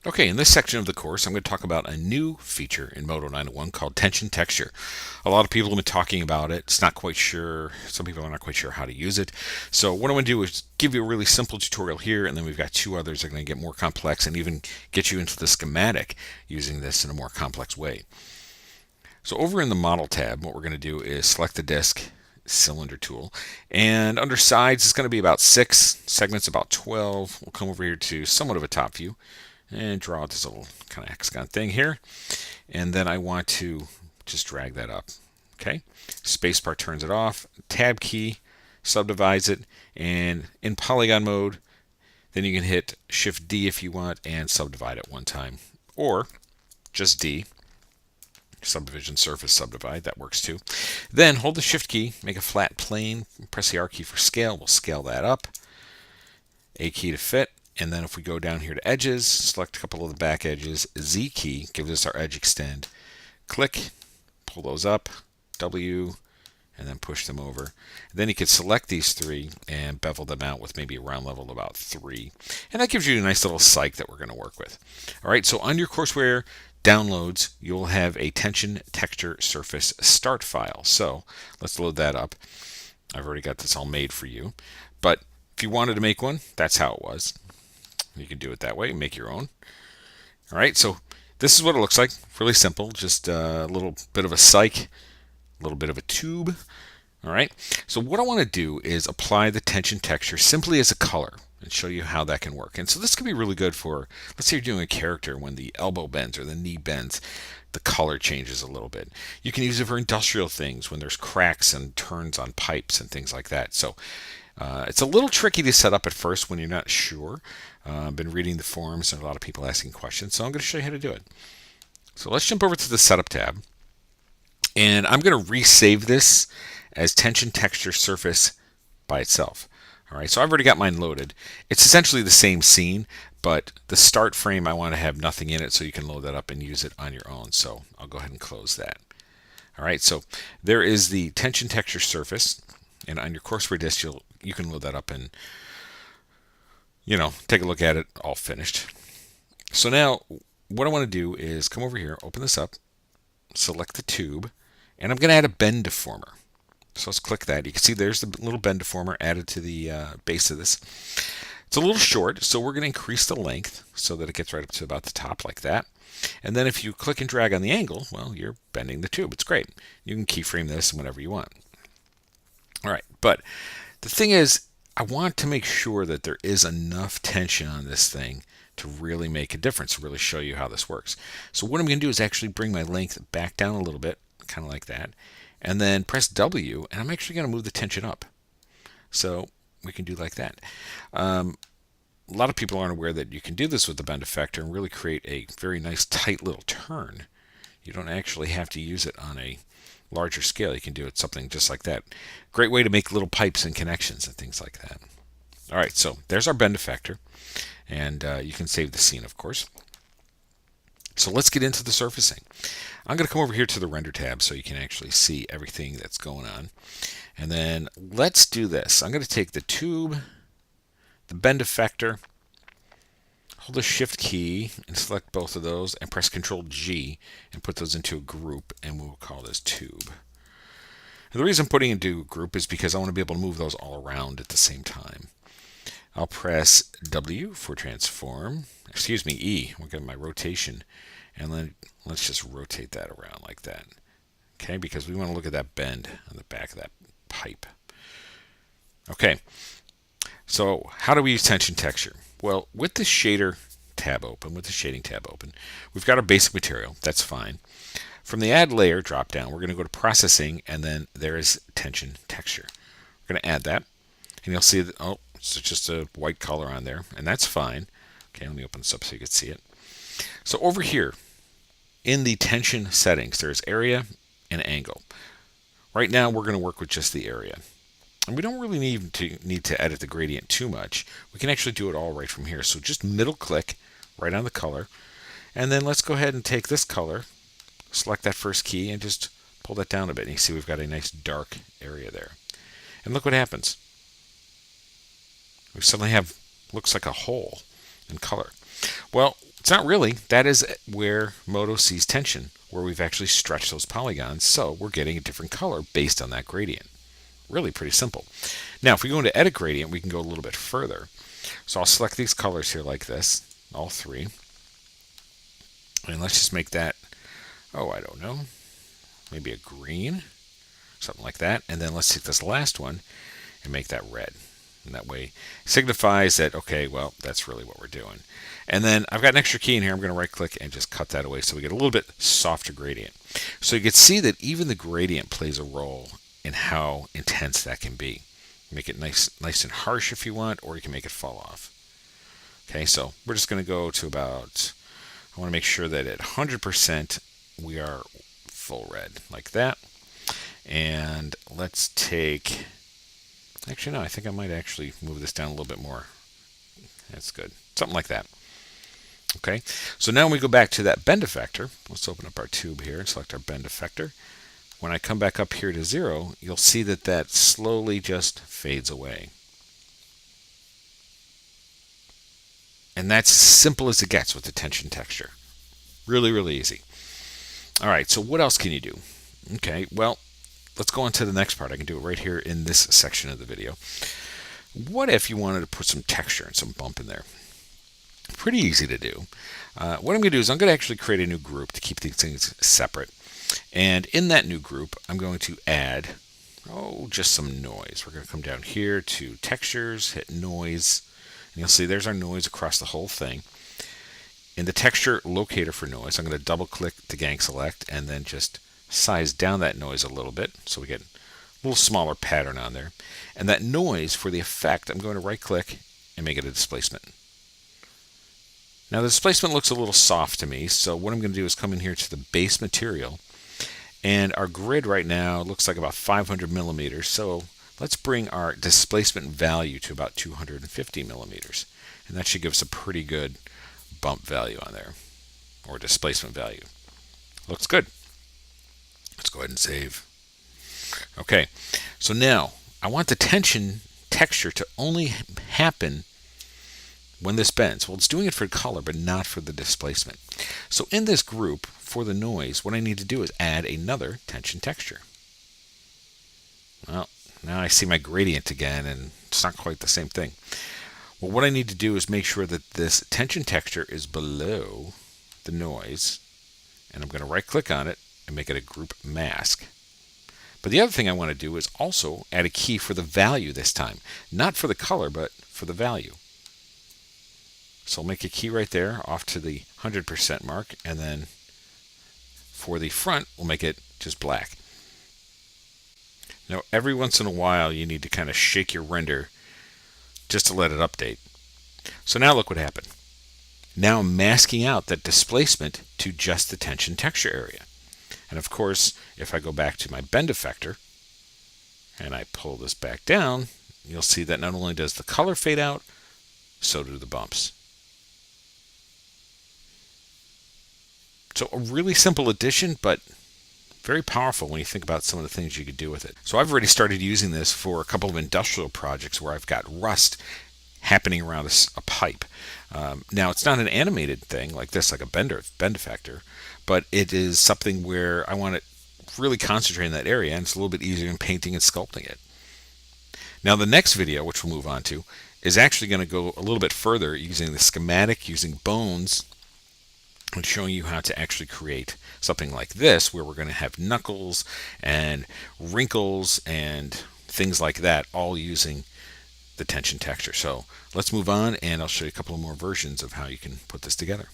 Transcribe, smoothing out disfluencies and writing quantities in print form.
Okay, in this section of the course, I'm going to talk about a new feature in Moto 901 called TensionTexture. A lot of people have been talking about it. It's not quite sure, some people are not quite sure how to use it. So what I'm going to do is give you a really simple tutorial here, and then we've got two others that are going to get more complex and even get you into the schematic using this in a more complex way. So over in the Model tab, what we're going to do is select the disk cylinder tool, and under sides it's going to be about 6 segments, about 12. We'll come over here to somewhat of a top view and draw this little kind of hexagon thing here, and then I want to just drag that up. Okay, spacebar turns it off, tab key subdivides it, and in polygon mode then you can hit shift D if you want and subdivide it one time, or just D, subdivision surface subdivide, that works too. Then hold the shift key, make a flat plane, press the R key for scale, we'll scale that up, A key to fit. And then if we go down here to edges, select a couple of the back edges, Z key gives us our edge extend. Click, pull those up, W, and then push them over. And then you can select these three and bevel them out with maybe a round level of about 3. And that gives you a nice little cyc that we're going to work with. All right, so on your courseware downloads, you'll have a TensionTexture surface start file. So let's load that up. I've already got this all made for you. But if you wanted to make one, that's how it was. You can do it that way, make your own. All right, so this is what it looks like. Really simple, just a little bit of a cyc, a little bit of a tube. All right, so what I want to do is apply the TensionTexture simply as a color and show you how that can work. And so this can be really good for, let's say you're doing a character when the elbow bends or the knee bends, the color changes a little bit. You can use it for industrial things when there's cracks and turns on pipes and things like that. So it's a little tricky to set up at first when you're not sure. I've been reading the forums and a lot of people asking questions, so I'm going to show you how to do it. So let's jump over to the Setup tab, and I'm going to resave this as TensionTexture Surface by itself. All right, so I've already got mine loaded. It's essentially the same scene, but the start frame I want to have nothing in it so you can load that up and use it on your own. So I'll go ahead and close that. All right, so there is the TensionTexture Surface, and on your courseware disk you can load that up and take a look at it all finished. So now what I want to do is come over here, open this up, select the tube, and I'm going to add a bend deformer. So let's click that. You can see there's the little bend deformer added to the base of this. It's a little short, so we're going to increase the length so that it gets right up to about the top like that. And then if you click and drag on the angle, well, you're bending the tube. It's great. You can keyframe this whenever you want. All right, but the thing is, I want to make sure that there is enough tension on this thing to really make a difference, to really show you how this works. So what I'm going to do is actually bring my length back down a little bit, kind of like that, and then press W, and I'm actually going to move the tension up. So we can do like that. A lot of people aren't aware that you can do this with the bend effector and really create a very nice tight little turn. You don't actually have to use it on a larger scale. You can do it something just like that. Great way to make little pipes and connections and things like that. All right, so there's our bend effector, and you can save the scene, of course. So let's get into the surfacing. I'm going to come over here to the render tab so you can actually see everything that's going on. And then let's do this. I'm going to take the tube, the bend effector, hold the shift key and select both of those and press Ctrl G and put those into a group, and we'll call this tube. And the reason I'm putting it into a group is because I want to be able to move those all around at the same time. I'll press W for transform, E, we'll get my rotation, and then let's just rotate that around like that. Okay, because we want to look at that bend on the back of that pipe. Okay, so how do we use TensionTexture? Well, with the shader tab open, with the shading tab open, we've got our basic material. That's fine. From the add layer drop down, we're going to go to processing, and then there is TensionTexture. We're going to add that, and you'll see that, oh, it's just a white color on there, and that's fine. Okay, let me open this up so you can see it. So over here in the tension settings, there's area and angle. Right now we're going to work with just the area. And we don't really need to edit the gradient too much. We can actually do it all right from here. So just middle click right on the color, and then let's go ahead and take this color, select that first key, and just pull that down a bit. And you see we've got a nice dark area there. And look what happens. We suddenly have, looks like a hole in color. Well, It's not really. That is where Moto sees tension, where we've actually stretched those polygons, so we're getting a different color based on that gradient. Really pretty simple. Now, if we go into Edit Gradient, we can go a little bit further. So I'll select these colors here like this, all three. And let's just make that, oh, I don't know, maybe a green, something like that. And then let's take this last one and make that red. And that way signifies that, okay, well, that's really what we're doing. And then I've got an extra key in here. I'm going to right click and just cut that away so we get a little bit softer gradient. So you can see that even the gradient plays a role in how intense that can be. Make it nice and harsh if you want, or you can make it fall off. Okay, so we're just going to go to about, I want to make sure that at 100% we are full red, like that. And let's take, actually no, I think I might actually move this down a little bit more. That's good. Something like that. Okay, so now when we go back to that bend effector, let's open up our tube here and select our bend effector. When I come back up here to 0, you'll see that that slowly just fades away. And that's as simple as it gets with the tension texture. Really, really easy. All right, so what else can you do? Okay, well, let's go on to the next part. I can do it right here in this section of the video. What if you wanted to put some texture and some bump in there? Pretty easy to do. What I'm going to do is I'm going to actually create a new group to keep these things separate. And in that new group, I'm going to add, just some noise. We're going to come down here to Textures, hit Noise, and you'll see there's our noise across the whole thing. In the texture locator for noise, I'm going to double click the gang select and then just size down that noise a little bit so we get a little smaller pattern on there. And that noise for the effect, I'm going to right click and make it a displacement. Now the displacement looks a little soft to me, so what I'm going to do is come in here to the base material, and our grid right now looks like about 500 millimeters, so let's bring our displacement value to about 250 millimeters, and that should give us a pretty good bump value on there, or displacement value. Looks good. Let's go ahead and save. Okay, so now I want the tension texture to only happen when this bends. Well, it's doing it for color, but not for the displacement. So in this group, for the noise, what I need to do is add another tension texture. Well, now I see my gradient again, and it's not quite the same thing. Well, what I need to do is make sure that this tension texture is below the noise, and I'm going to right-click on it and make it a group mask. But the other thing I want to do is also add a key for the value this time. Not for the color, but for the value. So I'll make a key right there off to the 100% mark, and then for the front, we'll make it just black. Now, every once in a while, you need to kind of shake your render just to let it update. So now look what happened. Now I'm masking out that displacement to just the tension texture area. And of course, if I go back to my bend effector and I pull this back down, you'll see that not only does the color fade out, so do the bumps. So a really simple addition, but very powerful when you think about some of the things you could do with it. So I've already started using this for a couple of industrial projects where I've got rust happening around a pipe. Now, it's not an animated thing like this, like a bend effector, but it is something where I want to really concentrate in that area, and it's a little bit easier in painting and sculpting it. Now, the next video, which we'll move on to, is actually going to go a little bit further using the schematic, using bones, and showing you how to actually create something like this, where we're going to have knuckles and wrinkles and things like that, all using the tension texture. So let's move on, and I'll show you a couple of more versions of how you can put this together.